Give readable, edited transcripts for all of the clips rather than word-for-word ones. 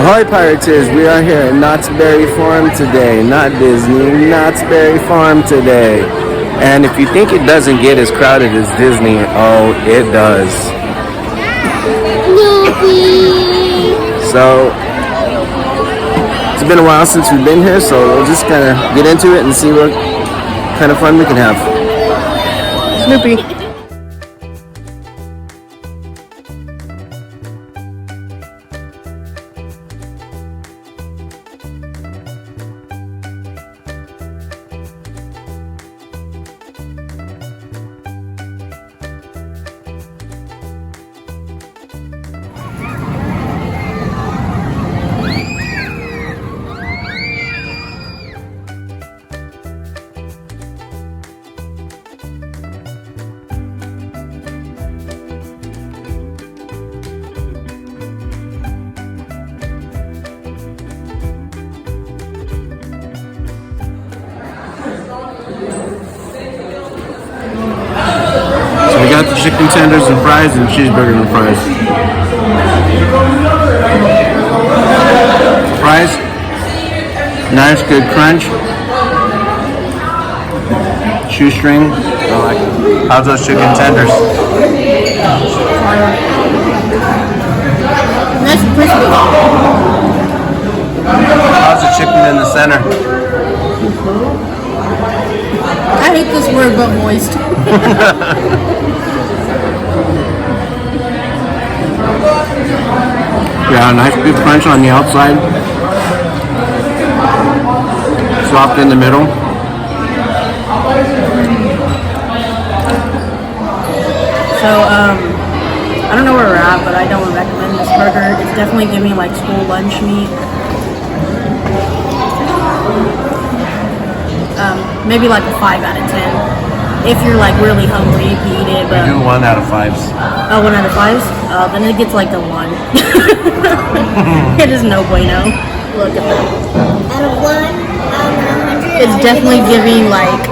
Ahoy Pirateers, we are here at Knott's Berry Farm today. Not Disney, Knott's Berry Farm today. And if you think it doesn't get as crowded as Disney, oh, it does. So, it's been a while since we've been here, so we'll just kind of get into it and see what kind of fun we can have. Snoopy. We got the chicken tenders and fries and cheeseburger and fries. Fries, nice good crunch. Shoestring. I like it. How's those chicken tenders? Nice and crispy. How's the chicken in the center? I hate this word, but moist. Yeah, nice big crunch on the outside. Soft in the middle. So, I don't know where we're at, but I don't recommend this burger. It's definitely giving like school lunch meat. Maybe like a 5 out of 10. If you're like really hungry, you can eat it. But I do 1 out of 5s. Oh, 1 out of 5s? Then it gets like a 1. It is no bueno. Look at that. Out of 1, out of 100. It's definitely giving like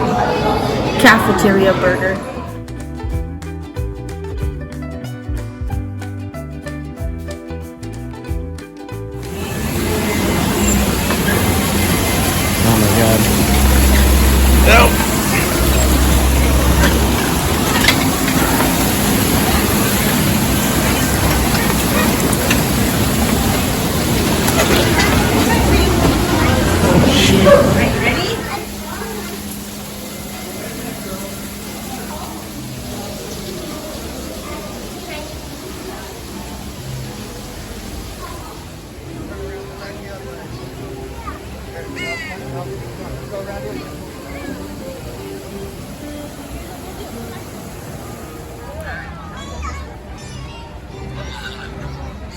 cafeteria burger. Oh my god. Nope.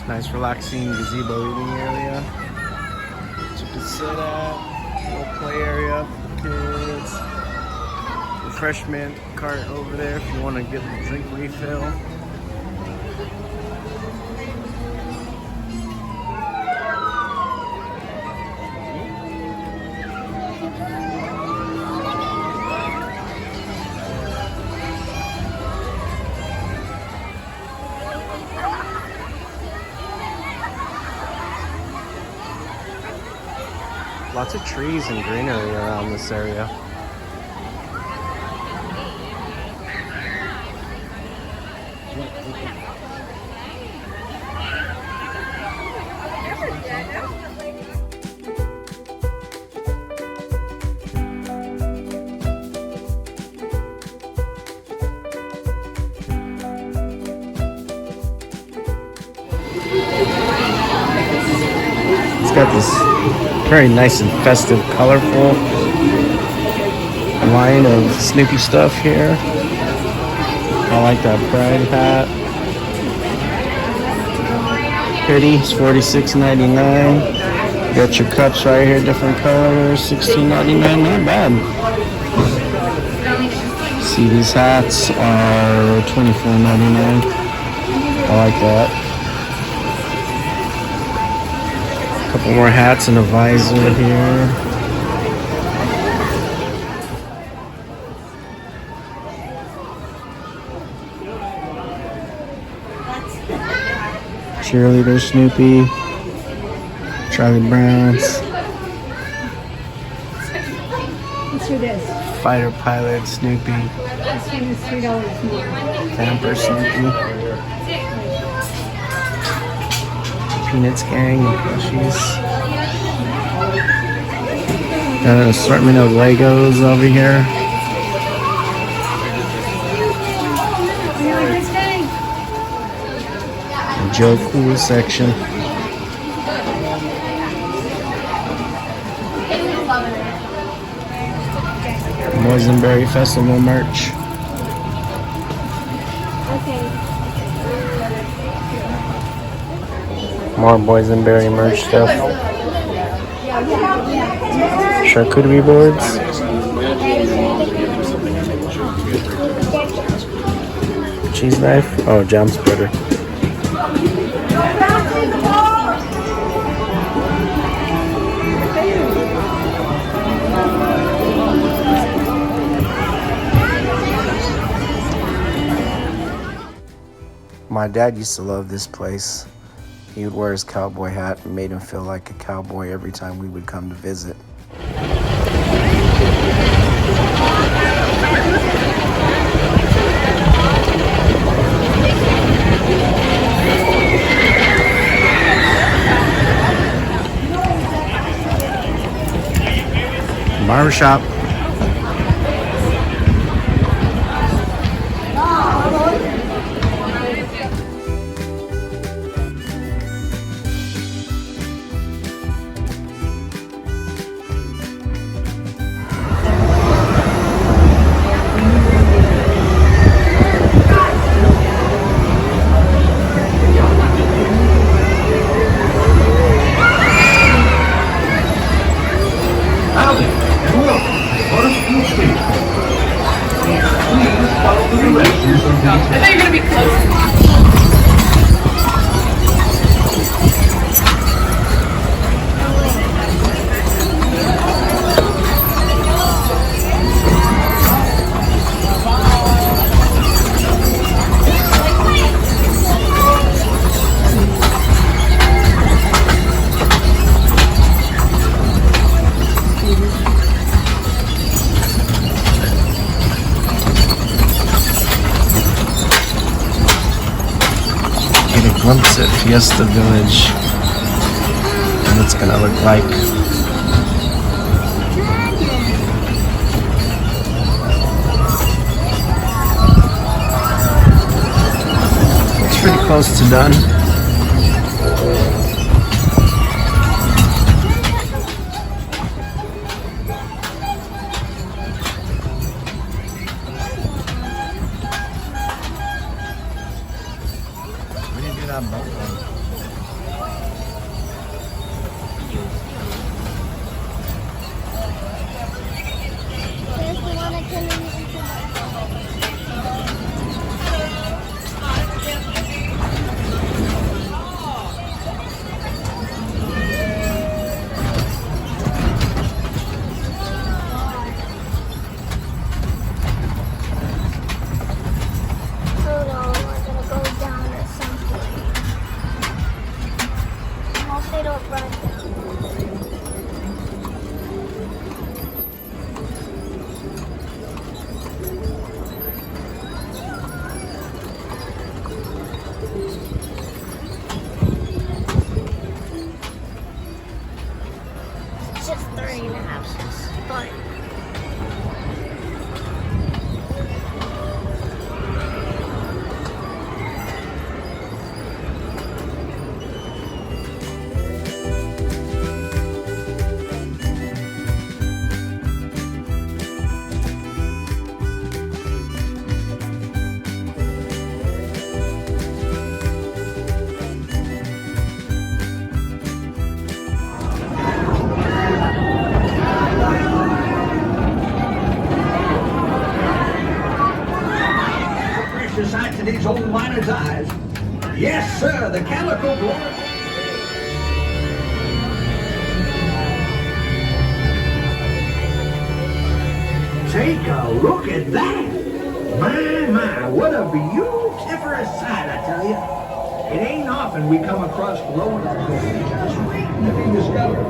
Nice relaxing gazebo eating area. So you can sit at, little play area for kids. Refreshment cart over there if you want to get the drink refill. Lots of trees and greenery around this area. It's got this very nice and festive, colorful line of Snoopy stuff here. I like that pride hat. Pretty, it's $46.99. Got your cups right here, different colors, $16.99. Not bad. See, these hats are $24.99. I like that. Couple more hats and a visor here. Cheerleader Snoopy. Charlie Brown's. Let's do this. Fighter Pilot Snoopy. This one is $3 more. Camper Snoopy. Peanuts Gang and plushies. Got an assortment of Legos over here. The Joe Cool section. Boysenberry Festival merch. More Boysenberry merch stuff. Charcuterie boards. Cheese knife. Oh, jam spreader. My dad used to love this place. He would wear his cowboy hat and made him feel like a cowboy every time we would come to visit. Barbershop. I thought you were going to be close. Glimpse at Fiesta Village and it's gonna look like. It's pretty close to done. Just 3.5, but sight to these old miners' eyes. Yes, sir, the calico board. Take a look at that. My, what a beautiful sight, I tell you. It ain't often we come across glow-in-the-dark just waiting to be discovered.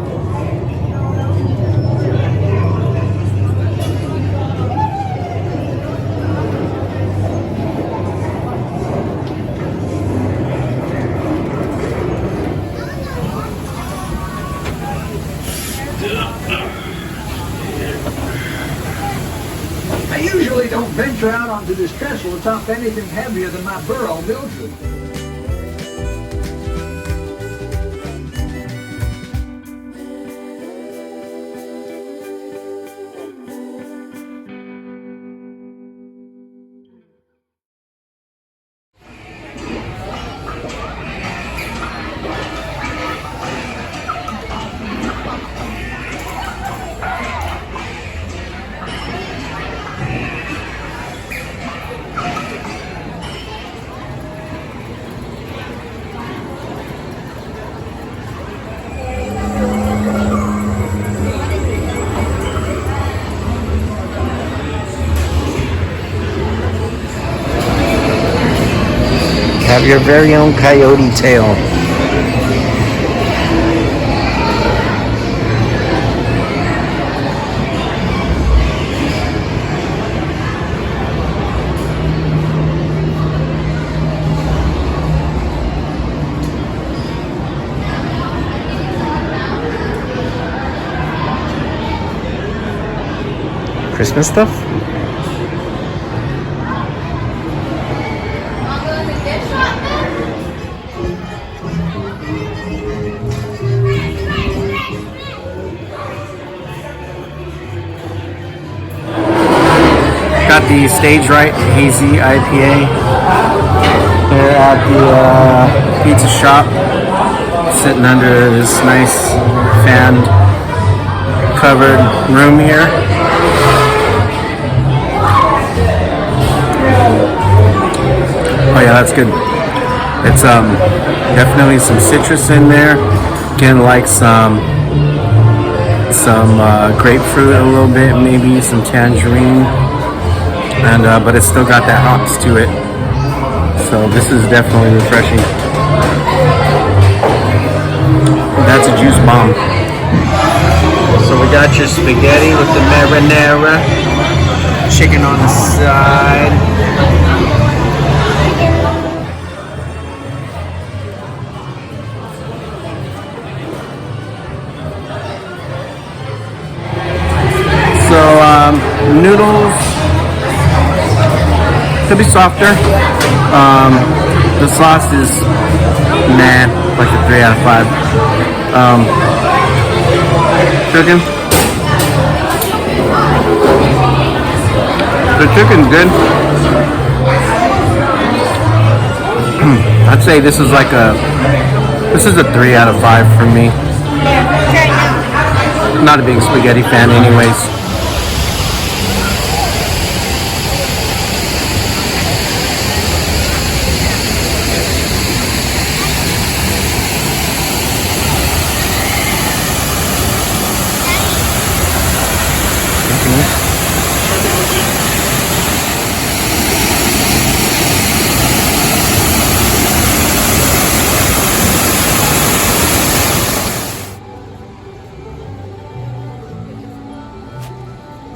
I usually don't venture out onto this trestle atop anything heavier than my burrow Mildred. Have your very own coyote tail. Christmas stuff? Got the Stage Right Hazy IPA here at the pizza shop, sitting under this nice fan covered room here. Oh yeah, that's good. It's definitely some citrus in there. Getting like some grapefruit a little bit, maybe some tangerine, and but it's still got that hops to it. So this is definitely refreshing. That's a juice bomb. So we got your spaghetti with the marinara, chicken on the side. So noodles could be softer. The sauce is nah, like a 3 out of 5. Chicken. The chicken's good. I'd say this is like a 3 out of 5 for me. Not a big spaghetti fan anyways.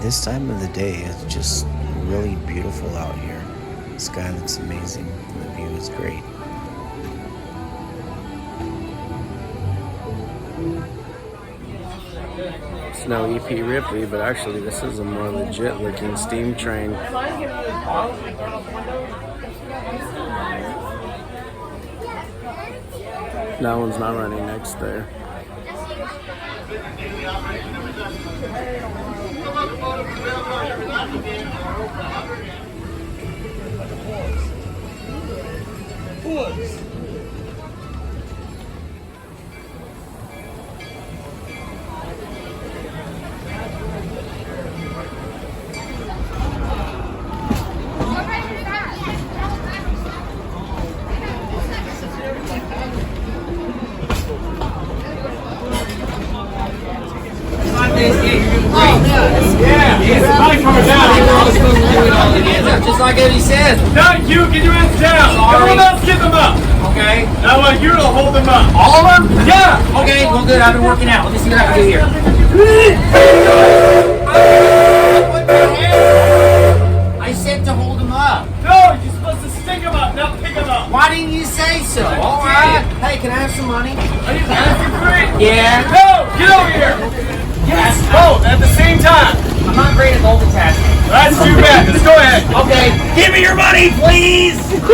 This time of the day is just really beautiful out here. The sky looks amazing. The view is great. It's no EP Ripley, but actually this is a more legit looking steam train. That one's not running next there. Just like Eddie said. Not you, get your hands down. Everyone else get them up. Okay. Now I want you to hold them up. All of them? Yeah. Okay, well good. I've been working out. Let me see what I can do here. What the heck? I said to hold them up. No, you're supposed to stick them up, not pick them up. Why didn't you say so? All right. Hey, can I have some money? Are you asking for it? Yeah. No, get over here. Yes. Both at the same time. I'm not great at multitasking. That's too bad. Let's go ahead. Okay. Give me your money, please. We're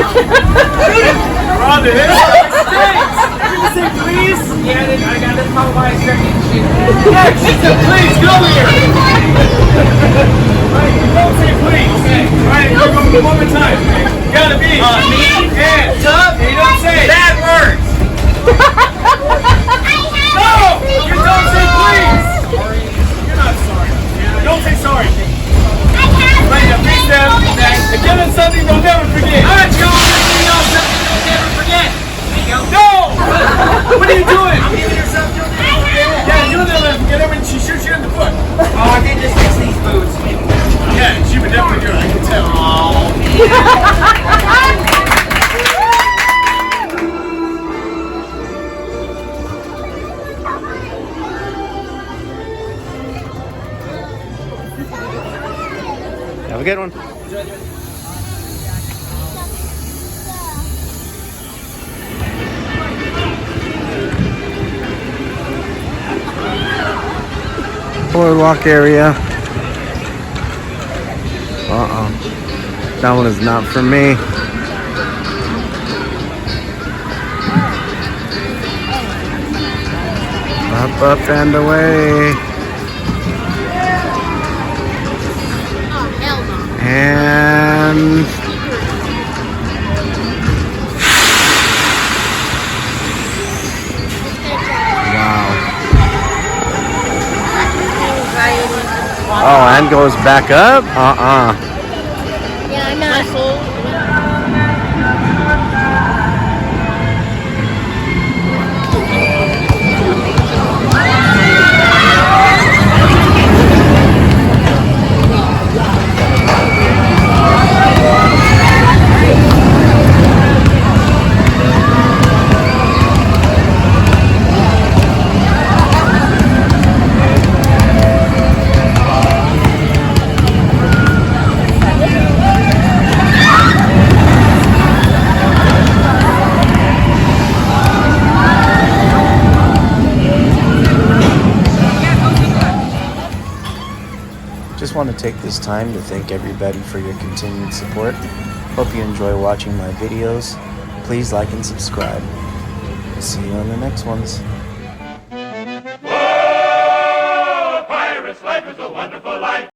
on the hit. Did you say please? Yeah, I got this probably why I started to shoot. Yeah, she said please, get over here. Right, you don't say please. Okay. Right, you're going one more time. You gotta be. Me? And Tough? you don't say. Bad words. No! You don't say please! You're not sorry. Don't say sorry. Right now, face down. And give them something they'll never forget. All right, y'all. Something you'll never forget. There you go. No! What are you doing? I'm giving her something you'll never forget. Yeah, you'll never forget it when she shoots you in the foot. Oh, I did just fix these boots. Yeah, she would definitely do it. I can tell. Oh, man. Have a good one. Boardwalk area. That one is not for me. Up and away. And wow. Oh, and goes back up? Yeah, I'm not. Just want to take this time to thank everybody for your continued support. Hope you enjoy watching my videos. Please like and subscribe. See you on the next ones.